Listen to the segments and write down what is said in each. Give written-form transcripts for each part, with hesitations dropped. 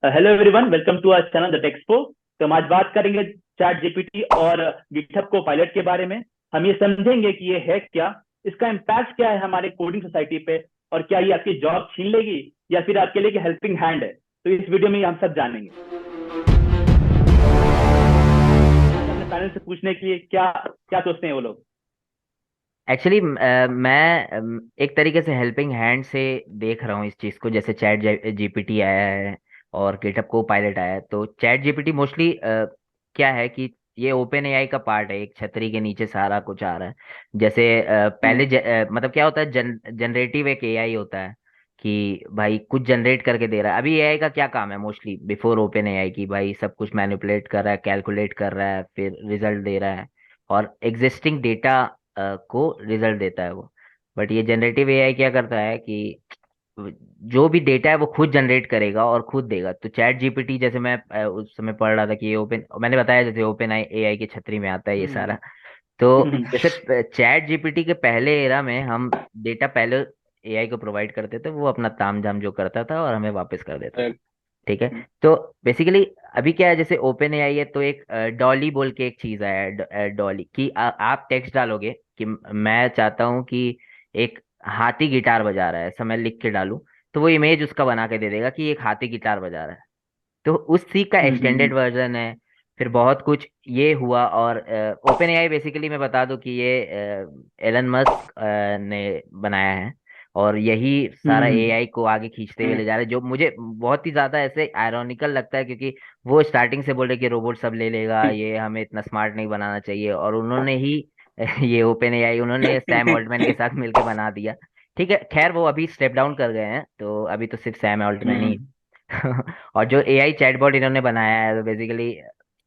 Hello everyone, welcome to our channel the Texpo. तो हम आज बात करेंगे चैट जीपीटी और गिटहब को पायलट के बारे में। हम ये समझेंगे कि ये है क्या, इसका इम्पैक्ट क्या है हमारे कोडिंग सोसाइटी पे, और क्या ये आपकी जॉब छीन लेगी या फिर आपके लिए हेल्पिंग हैंड है। तो इस वीडियो में हम सब जानेंगे। अपने पैनल से पूछने के लिए क्या क्या सोचते हैं वो लोग। एक्चुअली मैं एक तरीके से हेल्पिंग हैंड से देख रहा हूँ इस चीज़ को। जैसे चैट जीपीटी आया है और गिटहब को पायलट आया है, तो चैट जीपीटी मोस्टली क्या है कि ये ओपन एआई का पार्ट है। एक छतरी के नीचे सारा कुछ आ रहा है। जैसे पहले हम्म। मतलब क्या होता है, जनरेटिव एक एआई होता है कि भाई कुछ जनरेट करके दे रहा है। अभी एआई का क्या काम है मोस्टली बिफोर ओपन एआई की, भाई सब कुछ मैनिपुलेट कर रहा है, कैलकुलेट कर रहा है, फिर रिजल्ट दे रहा है और एग्जिस्टिंग डेटा को रिजल्ट देता है वो। बट ये जनरेटिव एआई क्या करता है कि जो भी डेटा है वो खुद जनरेट करेगा और खुद देगा। तो चैट जीपीटी, जैसे मैं उस समय पढ़ रहा था कि ये ओपन, मैंने बताया जैसे ओपन एआई की छतरी में आता है ये हम्म। सारा। तो हम्म। जैसे चैट जीपीटी के पहले एरा में हम डेटा पहले एआई को प्रोवाइड करते थे, वो अपना ताम झाम जो करता था और हमें वापस कर देता था। ठीक है। तो बेसिकली अभी क्या है, जैसे ओपन एआई है तो एक डॉली बोल के एक चीज आया है, डॉली की आप टेक्स्ट डालोगे कि मैं चाहता हूँ कि एक हाथी गिटार बजा रहा है, ऐसा मैं लिख के डालूं, तो वो इमेज उसका बना के दे देगा कि एक हाथी गिटार बजा रहा है। तो उसी का एक्सटेंडेड वर्जन है। फिर बहुत कुछ ये हुआ। और ओपन एआई बेसिकली मैं बता दूं कि ये एलन मस्क ने बनाया है। और यही सारा हम्म। एआई को आगे खींचते हुए ले जा रहा है, जो मुझे बहुत ही ज्यादा ऐसे आयरॉनिकल लगता है, क्योंकि वो स्टार्टिंग से बोल रहे कि रोबोट सब ले लेगा, ये हमें इतना स्मार्ट नहीं बनाना चाहिए, और उन्होंने ही ये ओपन एआई उन्होंने सैम ऑल्टमैन के साथ मिलकर बना दिया। ठीक है, खैर वो अभी स्टेप डाउन कर गए हैं, तो अभी तो सिर्फ सैम ऑल्टमैन ही। हम्म। और जो एआई चैटबॉट इन्होंने बनाया है, तो बेसिकली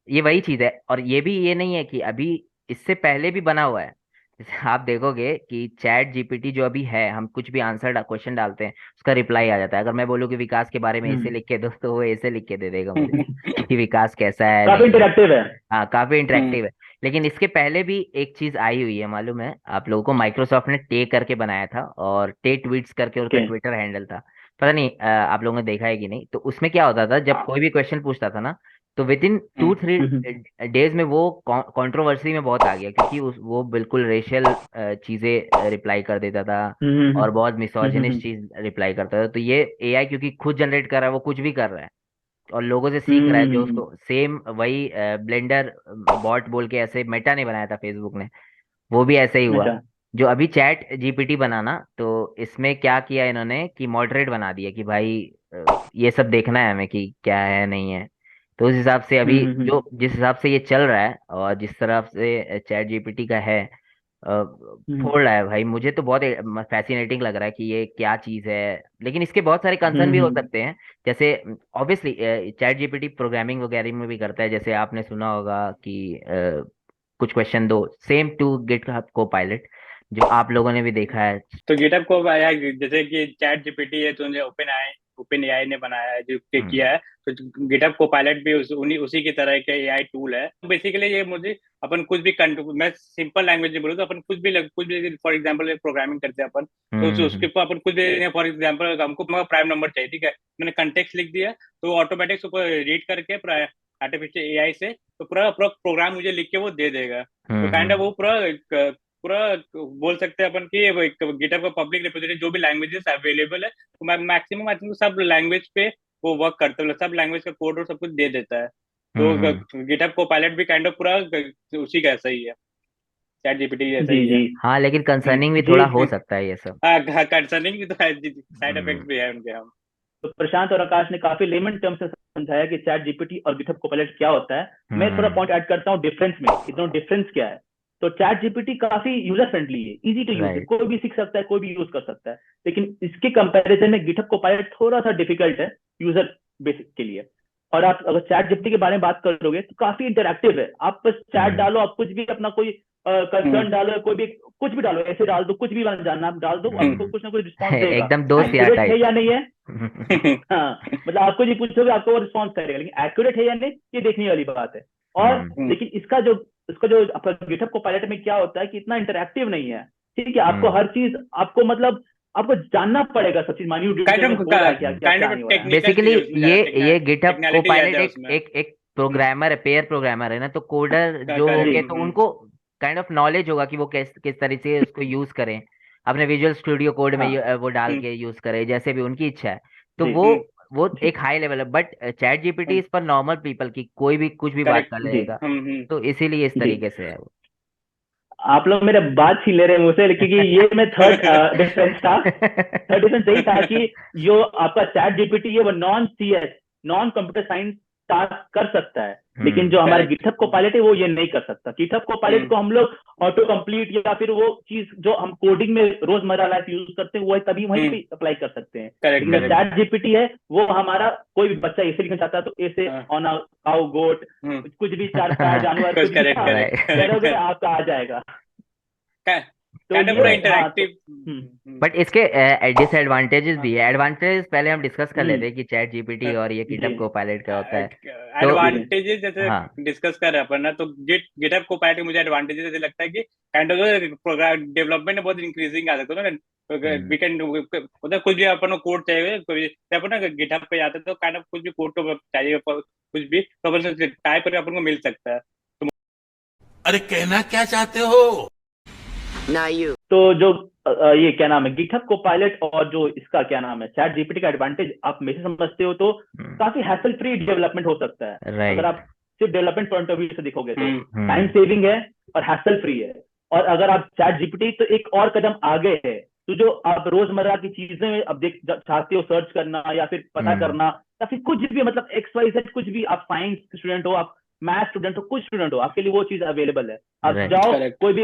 ये वही चीज है। और ये भी ये नहीं है कि अभी, इससे पहले भी बना हुआ है। जैसे आप देखोगे कि चैट जीपीटी जो अभी है, हम कुछ भी आंसर क्वेश्चन डालते हैं, उसका रिप्लाई आ जाता है। अगर मैं बोलूँ कि विकास के बारे में ऐसे हम्म। लिख के दो, तो वो ऐसे लिख के दे देगा मुझे हम्म। कि विकास कैसा है, काफी नहीं है। इंटरेक्टिव है। हाँ, काफी हम्म। इंटरेक्टिव है। लेकिन इसके पहले भी एक चीज आई हुई है, मालूम है आप लोगों को? माइक्रोसॉफ्ट ने टे करके बनाया था, और टे ट्वीट्स करके उनका ओके। ट्विटर हैंडल था। पता नहीं आप लोगों ने देखा है कि नहीं। तो उसमें क्या होता था, जब कोई भी क्वेश्चन पूछता था ना, तो within two three hmm. Days में वो कंट्रोवर्सी में बहुत आ गया, क्योंकि वो बिल्कुल रेशियल चीजें रिप्लाई कर देता था और बहुत मिसोजिनिस्ट हम्म। चीज रिप्लाई करता था। तो ये एआई क्योंकि खुद जनरेट कर रहा है, वो कुछ भी कर रहा है और लोगों से सीख रहा है, जो हम्म। उसको सेम वही ब्लेंडर बॉट बोल के, ऐसे मेटा ने बनाया था फेसबुक ने, वो भी ऐसे ही हुआ। अच्छा। जो अभी चैट जीपीटी बनाना, तो इसमें क्या किया इन्होंने कि मॉडरेट बना दिया कि भाई ये सब देखना है हमें कि क्या है नहीं है। तो उस हिसाब से अभी जो जिस हिसाब से ये चल रहा है और जिस तरह से चैट जीपीटी का है, फोड़ रहा है भाई। मुझे तो बहुत फैसिनेटिंग लग रहा है कि ये क्या चीज़ है। लेकिन इसके बहुत सारे कंसर्न भी हो सकते हैं। जैसे ऑब्वियसली चैट जीपीटी प्रोग्रामिंग वगैरह में भी करता है। जैसे आपने सुना होगा कि कुछ क्वेश्चन दो, सेम टू गिट को पायलट, जो आप लोगों ने भी देखा है। तो गिटहब को आया, जैसे कि चैट जीपीटी है तो ओपन एआई ने बनाया है जो कि हम्म। किया है। तो गिटहब को पायलट भी उसी की तरह के एआई टूल है। बेसिकली ये मुझे अपन कुछ भी मैं सिंपल लैंग्वेज में बोलूँ तो अपन कुछ भी फॉर एग्जांपल प्रोग्रामिंग करते हैं अपन, तो उसके हम्म। ऊपर अपन कुछ भी, फॉर एग्जांपल हमको प्राइम नंबर चाहिए, ठीक है, मैंने कंटेक्स्ट लिख दिया तो ऑटोमेटिक उसको रीड करके आर्टिफिशियल एआई से तो पूरा पूरा प्रोग्राम मुझे लिख के वो दे देगा। तो काइंड ऑफ हम्म। वो पूरा पूरा बोल सकते हैं अपन कि गिटहब का पब्लिक रिपोजिटरी जो भी लैंग्वेजेस अवेलेबल है, तो मैक्सिमम आई थिंक सब लैंग्वेज पे वो वर्क करते हैं, सब लैंग्वेज का कोड और सब कुछ दे देता है। तो हम्म। गिटहब को पायलट भी काइंड ऑफ पूरा उसी का ऐसा ही है, चैट जीपीटी जैसा जी ही है। जी। हाँ, लेकिन कंसर्निंग भी जी। थोड़ा हो सकता है ये सब। हाँ, कंसर्निंग भी तो है, साइड हम्म। इफेक्ट भी है उनके। हम तो प्रशांत और आकाश ने काफी लेमन टर्म से समझाया कि चैट जीपीटी और गिटहब कोपैलेट क्या होता है। मैं थोड़ा हम्म। पॉइंट ऐड करता हूँ डिफरेंस में, इतना डिफरेंस क्या है। तो चैट जीपीटी काफी यूजर फ्रेंडली है, इजी टू यूज है, राइट। कोई भी सीख सकता है, कोई भी यूज कर सकता है। लेकिन इसके कंपैरिजन में गिटहब कोपैलेट थोड़ा सा डिफिकल्ट है यूजर बेसिक के लिए। और आप अगर चैट जीपीटी के बारे में बात करोगे तो काफी इंटरेक्टिव है। आप बस चैट हम्म। डालो, आप कुछ भी अपना कोई कंसर्न डालो, कोई भी कुछ भी डालो, ऐसे डाल दो, कुछ भी जानना आप डाल दो, आपको कुछ ना कुछ रिस्पॉन्स देगा। एकदम दोस्त यार एक्यूरेट है टाइप। या नहीं है, हाँ, मतलब आपको जो पूछोगे आपको वो रिस्पॉन्स करेगा, लेकिन एक्यूरेट है या नहीं ये देखने वाली बात है। और हम्म। लेकिन इसका जो आपका गिटहब को पायलट में क्या होता है कि इतना इंटरेक्टिव नहीं है। ठीक है, आपको हम्म। हर चीज आपको मतलब आपको जानना पड़ेगा सब चीज, माइन्यूट डिटेल में हो रहा है क्या, क्या क्या नहीं हो रहा है। बेसिकली ये गिटहब टेक्निकलिटी कोपायलट ज्यादा है एक उसमें। एक एक प्रोग्रामर है, पेयर प्रोग्रामर है ना, तो कोडर जो करेक्ट। होंगे तो उनको काइंड ऑफ नॉलेज होगा कि वो किस तरह से उसको यूज करें, अपने विजुअल स्टूडियो कोड में हाँ वो डाल के यूज करें जैसे भी उनकी इच्छा है। तो जी वो जी एक हाई लेवल है, बट चैट जीपीटी इस पर नॉर्मल पीपल की कोई भी कुछ भी बात कर करेक्ट। जी लेगा, तो इसीलिए इस जी। तरीके से है वो। आप लोग मेरे बात छीन ले रहे हैं मुझसे, क्योंकि ये मैं थर्ड डिफरेंस था। थर्ड डिफरेंस यही था कि जो आपका चैट जीपीटी है वो non CS, non computer science task कर सकता है, लेकिन जो हमारा करेक्ट। गिटहब को पायलट है वो ये नहीं कर सकता। गिटहब को पायलट को हम लोग ऑटो कंप्लीट या फिर वो चीज जो हम कोडिंग में रोजमर्रा लाइफ यूज करते हैं वो तभी वहीं पे अप्लाई कर सकते हैं। करेक्ट लेकिन जो करेक्ट। चैट जीपीटी है वो हमारा कोई भी बच्चा ऐसे लिखना चाहता है तो ऐसे ऑन काउ गोट कुछ भी चार पैर जानवर कुछ भी करेक्ट करेक्ट करोगे करेक्ट। आपका आ जाएगा। तो काइंड ऑफ पूरा ये हाँ तो इंटरैक्टिव। बट इसके डिसएडवांटेजेस भी है। एडवांटेजेस पहले हम डिस्कस कर हम्म लेते हैं कि चैट जीपीटी और ये जी गिटहब कोपायलट क्या होता है। तो जी एडवांटेजेस जैसे हाँ डिस्कस कर रहे हैं अपन ना, तो गिटहब को पायलट मुझे एडवांटेजेस ऐसे लगता है कि काइंड ऑफ प्रोग्राम डेवलपमेंट में बहुत इंक्रीजिंग आ सकता है ना। वी कैन मतलब कुछ भी अपन को कोड चाहिए, जब अपन ना गिटहब पे जाते हैं तो काइंड ऑफ कुछ भी कोड को चाहिए, कुछ भी तो अपन टाइप करके अपन को मिल सकता है। अरे कहना क्या चाहते हो? तो जो ये क्या नाम है गिटहब को पायलट और जो इसका क्या नाम है चैट जीपीटी का एडवांटेज आप में से समझते हो तो काफी हैसल फ्री डेवलपमेंट हो सकता है। अगर राइट। आप सिर्फ डेवलपमेंट पॉइंट ऑफ व्यू से देखोगे तो टाइम हम्म सेविंग है और हैसल फ्री है। और अगर आप चैट जीपीटी तो एक और कदम आगे है, तो जो आप रोजमर्रा की चीजें अब देख चाहते हो सर्च करना या फिर पता करना या फिर कुछ भी मतलब एक्स वाई जेड कुछ भी, आप साइंस स्टूडेंट हो, आप मैथ स्टूडेंट हो, कुछ स्टूडेंट हो, आपके लिए वो चीज अवेलेबल है। आप राइट। जाओ करेक्ट। कोई भी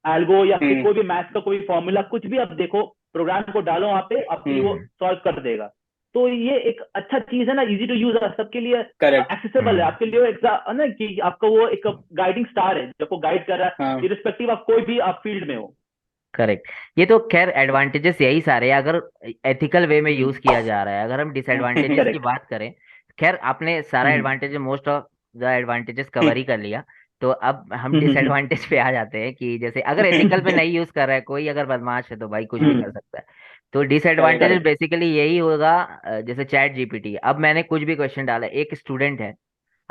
एल्गो या फिर कोई भी मैथ्स का कोई फॉर्मूला कुछ भी आप देखो, प्रोग्राम को डालो वहां पे, आपके लिए वो सॉल्व कर देगा। तो ये एक अच्छा चीज है ना, इजी टू यूज है, सबके लिए करेक्ट। एक्सेसिबल है, आपके लिए ना कि आपका वो एक गाइडिंग स्टार है जो आपको गाइड कर रहा है इरिस्पेक्टिव ऑफ कोई भी आप फील्ड में हो। करेक्ट। ये तो खैर एडवांटेजेस यही सारे हैं अगर एथिकल वे में यूज किया जा रहा है। अगर हम डिसएडवांटेजेस की करेक्ट। बात करें, खैर आपने सारा advantage most of the advantages cover ही कर लिया। तो अब हम डिसएडवांटेज पे आ जाते हैं कि जैसे अगर एथिकल पे नहीं यूज कर रहा है कोई, अगर बदमाश है तो भाई कुछ भी कर सकता है। तो डिसएडवांटेजेस करेक्ट। बेसिकली यही होगा। जैसे चैट जीपीटी, अब मैंने कुछ भी क्वेश्चन डाला, एक स्टूडेंट है,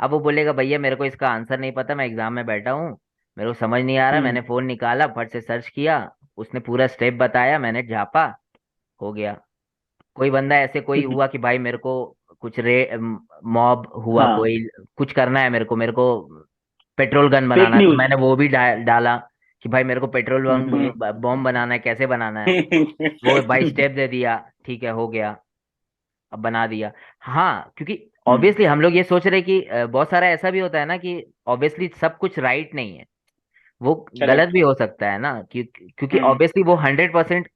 अब वो बोलेगा भैया मेरे को इसका आंसर नहीं पता, मैं एग्जाम में बैठा हूँ, मेरे को समझ नहीं आ रहा, मैंने फोन निकाला फट से सर्च किया, उसने पूरा स्टेप बताया, मैंने झापा, हो गया। कोई बंदा ऐसे कोई हुआ कि भाई मेरे को कुछ मॉब हुआ, हाँ कोई कुछ करना है, मेरे को पेट्रोल गन फेक बनाना है, तो न्यूज। मैंने वो भी डाला कि भाई मेरे को पेट्रोल बॉम्ब बनाना है, कैसे बनाना है, वो भाई स्टेप दे दिया, ठीक है हो गया, अब बना दिया। हाँ, क्योंकि ऑब्वियसली हम लोग ये सोच रहे हैं कि बहुत सारा ऐसा भी होता है ना कि ऑब्वियसली सब कुछ राइट नहीं है, वो गलत करेक्ट। भी हो सकता है ना, क्योंकि ऑब्वियसली वो 100%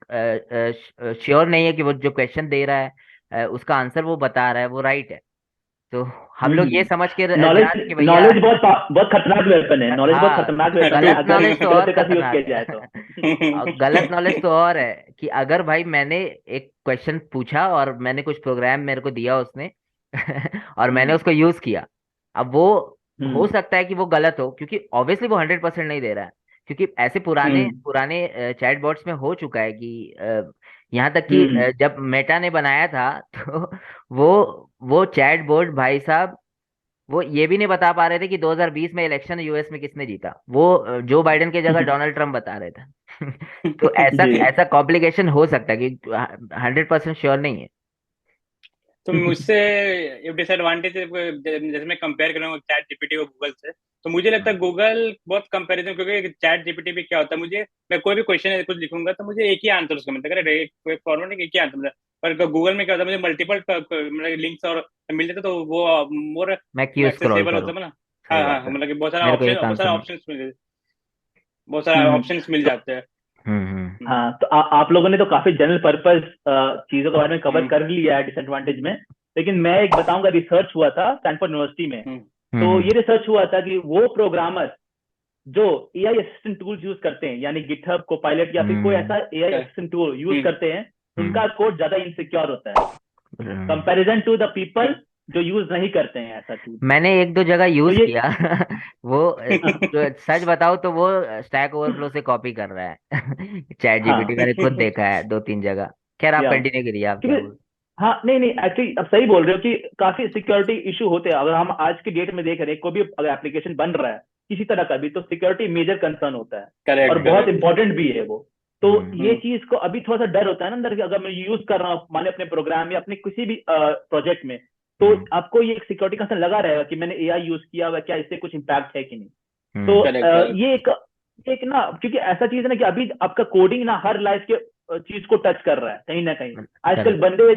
श्योर नहीं है कि वो जो क्वेश्चन दे रहा है उसका आंसर वो बता रहा है वो राइट है। तो हम लोग ये समझ के जा रहे हैं कि नॉलेज भैया नॉलेज बहुत खतरनाक वेपन है, नॉलेज बहुत हाँ, खतरनाक वेपन है गलत अगर नॉलेज तो गलत और तरीके से यूज किया खतरनाक जाए है। तो। और गलत नॉलेज तो और है कि अगर भाई मैंने एक क्वेश्चन पूछा और मैंने कुछ प्रोग्राम मेरे को दिया उसने और मैंने उसको यूज किया, अब वो हो हम्म सकता है कि वो गलत हो, क्योंकि ऑब्वियसली वो 100% नहीं दे रहा है। क्योंकि ऐसे पुराने हम्म पुराने चैटबॉट्स में हो चुका है कि यहाँ तक कि हम्म जब मेटा ने बनाया था तो वो चैटबॉट भाई साहब वो ये भी नहीं बता पा रहे थे कि 2020 में इलेक्शन यूएस में किसने जीता, वो जो बाइडेन की जगह डोनाल्ड ट्रम्प बता रहे थे। तो ऐसा जी ऐसा कॉम्प्लिकेशन हो सकता है कि 100% श्योर नहीं है। तो मुझसे डिसएडवांटेज जैसे मैं कंपेयर करूँ चैट जीपीटी को गूगल से, तो मुझे लगता है गूगल बहुत कंपैरिजन, क्योंकि चैट जीपीटी पे क्या होता है, मुझे मैं कोई भी क्वेश्चन कुछ लिखूंगा तो मुझे एक ही आंसर उसका मिलता है, कोई फॉर्मेट एक ही आंसर मिलता है। पर गूगल में क्या होता है, मुझे मल्टीपल मतलब लिंक्स और मिल जाते, तो वो मोर मैं क्यों स्क्रॉल एक्सेसिबल करूँ? होता है ना। हाँ सही बात हाँ, है, मतलब कि मेरे को एक बहुत आंसर सारे में। ऑप्शंस मिल, बहुत सारे हम्म ऑप्शंस मिल तो जाते हैं। हम्म, हाँ तो आप लोगों ने तो काफी जनरल पर्पस चीजों के बारे में कवर हम्म, कर लिया है डिसएडवांटेज में, लेकिन मैं एक बताऊंगा, रिसर्च हुआ था स्टैनफोर्ड यूनिवर्सिटी में। हम्म, तो हम्म ये रिसर्च हुआ था कि वो प्रोग्रामर जो एआई असिस्टेंट टूल्स यूज करते हैं, यानी गिटहब कोपायलट या फिर कोई हम्म ऐसा एआई असिस्टेंट टूल यूज करते हैं, उनका कोड ज्यादा इनसिक्योर होता है हम्म। कंपैरिजन टू द पीपल जो यूज नहीं करते हैं ऐसा टूल। मैंने एक दो जगह तो यूज ये किया वो जो सच बताओ तो वो स्टैक ओवरफ्लो से कॉपी कर रहा है चैट हाँ जीपीटी मैंने खुद देखा है 2-3 जगह। खैर आप या कंटिन्यू करिए, आप क्या क्योंकि बोल। हाँ नहीं नहीं एक्चुअली अब सही बोल रहे हो कि काफी सिक्योरिटी इशू होते हैं। अगर हम आज की डेट में देख रहे हैं कोई भी अगर एप्लीकेशन बन रहा है किसी तरह का भी, तो सिक्योरिटी मेजर कंसर्न होता है और करेक्ट बहुत करेक्ट इंपॉर्टेंट भी है वो। तो ये हम्म चीज को अभी थोड़ा सा डर होता है ना अंदर कि अगर मैं यूज कर रहा हूँ माने अपने प्रोग्राम या अपने किसी भी प्रोजेक्ट में, तो हम्म आपको ये एक सिक्योरिटी कंसर्न लगा रहेगा कि मैंने एआई यूज किया हुआ है, क्या इससे कुछ इम्पैक्ट है कि नहीं। तो करेक्ट करेक्ट ये एक ना, क्योंकि ऐसा चीज है ना कि अभी आपका कोडिंग ना हर लाइफ के चीज को टच कर रहा है कहीं ना कहीं। आजकल करेक्ट बंदे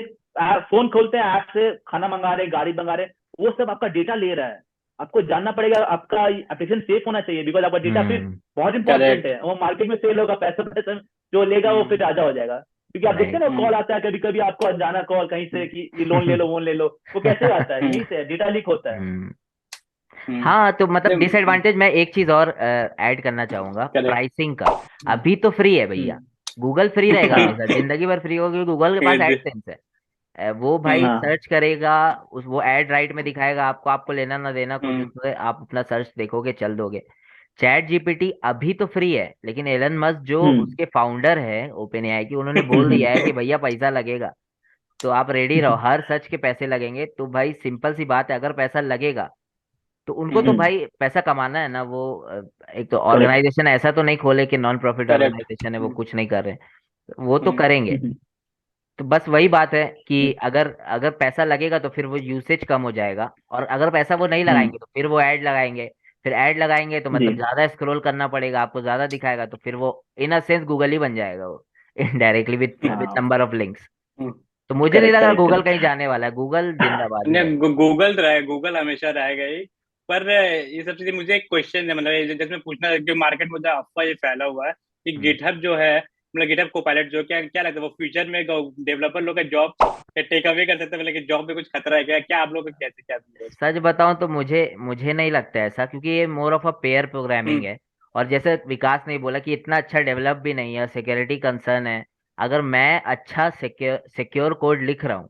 फोन खोलते हैं, ऐप से खाना मंगा रहे, गाड़ी मंगा रहे, वो सब आपका डेटा ले रहा है। आपको जानना पड़ेगा, आपका एप्लीकेशन सेफ होना चाहिए, बिकॉज आपका डेटा फिर हम्म बहुत इंपॉर्टेंट करेक्ट है। वो मार्केट में सेल होगा, पैसा पैसा जो लेगा वो फिर राजा हो जाएगा। क्योंकि आप देखते हैं ना, कॉल आता है कभी कभी आपको अनजाना कॉल कहीं से कि ये लोन ले लो वोन ले लो, वो कैसे आता है? यहीं से डेटा लीक होता है। हम्म हाँ, तो मतलब डिसएडवांटेज मैं एक चीज और ऐड करना चाहूंगा, करेक्ट प्राइसिंग का। अभी तो फ्री है भैया, गूगल फ्री रहेगा हमेशा, जिंदगी भर फ्री होगी, गूगल के पास एडसेंस है। वो भाई हाँ सर्च करेगा, उस वो एड राइट में दिखाएगा आपको, आपको लेना ना देना कुछ उससे, आप अपना सर्च देखोगे चल दोगे। चैट जीपीटी अभी तो फ्री है, लेकिन एलन मस्क जो हम्म उसके फाउंडर है ओपन एआई की, उन्होंने बोल दिया है कि भैया पैसा लगेगा, तो आप रेडी रहो, हर सर्च के पैसे लगेंगे। तो भाई सिंपल सी बात है, अगर पैसा लगेगा तो उनको तो भाई पैसा कमाना है ना। वो एक तो करेक्ट। ऑर्गेनाइजेशन ऐसा तो नहीं खोले कि नॉन प्रॉफिट करेक्ट ऑर्गेनाइजेशन है, वो कुछ नहीं कर रहे, वो तो करेंगे। तो बस वही बात है कि अगर अगर पैसा लगेगा तो फिर वो यूसेज कम हो जाएगा, और अगर पैसा वो नहीं लगाएंगे तो फिर वो ऐड लगाएंगे, फिर ऐड लगाएंगे तो जी मतलब ज्यादा स्क्रॉल करना पड़ेगा, आपको ज्यादा दिखाएगा, तो फिर वो इन अ सेंस गूगल ही बन जाएगा वो इनडायरेक्टली विद हाँ नंबर ऑफ लिंक्स। तो मुझे नहीं करेक्ट लग रहा करेक्ट गूगल करेक्ट। कहीं जाने वाला है, गूगल जिंदाबाद ही रहेगा। नहीं गूगल रहा है, गूगल हमेशा रहेगा ही। पर ये सब चीजें, मुझे एक क्वेश्चन है, मतलब जैसे पूछना, जो मार्केट में जो अफवाह ये फैला हुआ है कि हम्म। गिटहब जो है, मतलब गिटहब कोपायलट जो, क्या क्या लगता है वो फ्यूचर में डेवलपर लोग का जॉब टेक अवे कर सकते हैं, मतलब कि जॉब में कुछ खतरा है क्या? क्या आप लोग का कैसे क्या समझे इसको? सच बताऊं तो मुझे मुझे नहीं लगता ऐसा, क्योंकि ये more of a pair programming hmm है। और जैसे विकास ने बोला कि इतना अच्छा डेवलप भी नहीं है, सिक्योरिटी कंसर्न है। अगर मैं अच्छा सिक्योर कोड लिख रहा हूँ,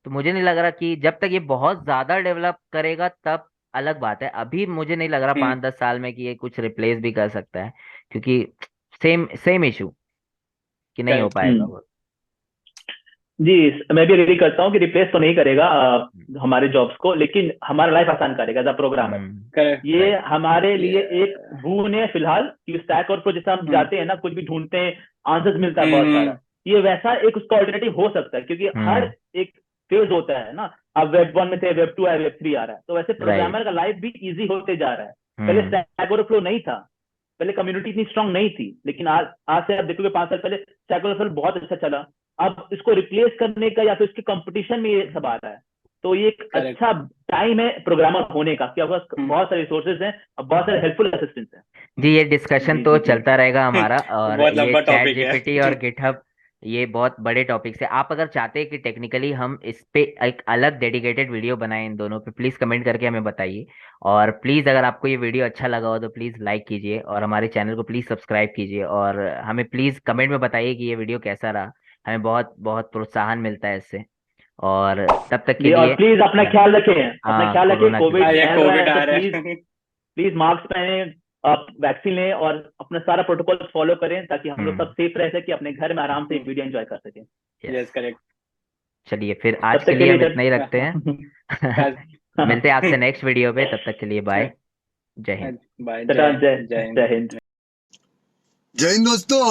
तो मुझे नहीं लग रहा कि जब तक ये बहुत ज्यादा डेवलप करेगा तब अलग बात है। अभी मुझे नहीं लग रहा हम्म 5-10 साल में कि ये कुछ रिप्लेस भी कर सकता है, क्योंकि सेम सेम इशू कि नहीं हो करेक्ट पाएगा वो। जी मैं भी एग्री करता हूँ कि रिप्लेस तो नहीं करेगा हमारे जॉब्स को, लेकिन हमारा लाइफ आसान करेगा एज अ प्रोग्रामर। करेक्ट ये राइट। हमारे लिए एक ये बून है फिलहाल कि स्टैक और जैसे हम हम्म जाते हैं ना, कुछ भी ढूंढते हैं, आंसर्स मिलता है बहुत हम्म सारा। ये वैसा एक उसका ऑल्टरनेटिव हो सकता है, क्योंकि हर हम्म एक फेज होता है ना। अब वेब 1 में थे, वेब 2 आया, वेब 3 आ रहा है, तो वैसे राइट। प्रोग्रामर का लाइफ भी इजी होते जा रहा है। पहले हम्म स्टैक ओवरफ्लो नहीं था, पहले कम्युनिटी इतनी स्ट्रांग नहीं थी, लेकिन आज से आप देखोगे 5 साल पहले स्टैक ओवरफ्लो बहुत अच्छा चला। अब इसको रिप्लेस करने का या फिर इसके कंपटीशन में ये सब आ रहा है। तो ये एक करेक्ट अच्छा टाइम है प्रोग्रामर होने का, कि आपके पास बहुत सारे रिसोर्सेज हैं और बहुत सारे हेल्पफुल असिस्टेंट्स हैं। जी, ये डिस्कशन जी तो जी जी चलता रहेगा हमारा, और बहुत ये लंबा चैट टॉपिक है। जीपीटी और गिटहब ये बहुत बड़े टॉपिक्स है। आप अगर चाहते हैं कि टेक्निकली हम इस पे एक अलग डेडिकेटेड वीडियो बनाएं इन दोनों पे, प्लीज कमेंट करके हमें बताइए। और प्लीज अगर आपको ये वीडियो अच्छा लगा हो तो प्लीज लाइक कीजिए, और हमारे चैनल को प्लीज सब्सक्राइब कीजिए, और हमें प्लीज कमेंट में बताइए कि ये वीडियो कैसा रहा। हमें बहुत बहुत प्रोत्साहन मिलता है इससे। और तब तक के जी। और लिए प्लीज अपना ख्याल रखें, अपना हाँ, ख्याल रखें। कोरोना के हाँ कोविड लिए। ये फैल रहा कोविड है, तो आ रहा प्लीज है। प्लीज मास्क पहने, आप वैक्सीन लें और अपना सारा प्रोटोकॉल फॉलो करें, ताकि हम लोग सब हम्म। सेफ रह सके, अपने घर में आराम से वीडियो एंजॉय कर सकें। यस। Yes correct. चलिए फिर आज तब के तक के लिए लिए हम इतना ही रखते हैं। मिलते हैं आपसे नेक्स्ट वीडियो पे, तब तक के लिए बाय। जय हिंद। बाय। टाटा, जय जय जय हिंद। जय हिंद। जय हिंद दोस्तों।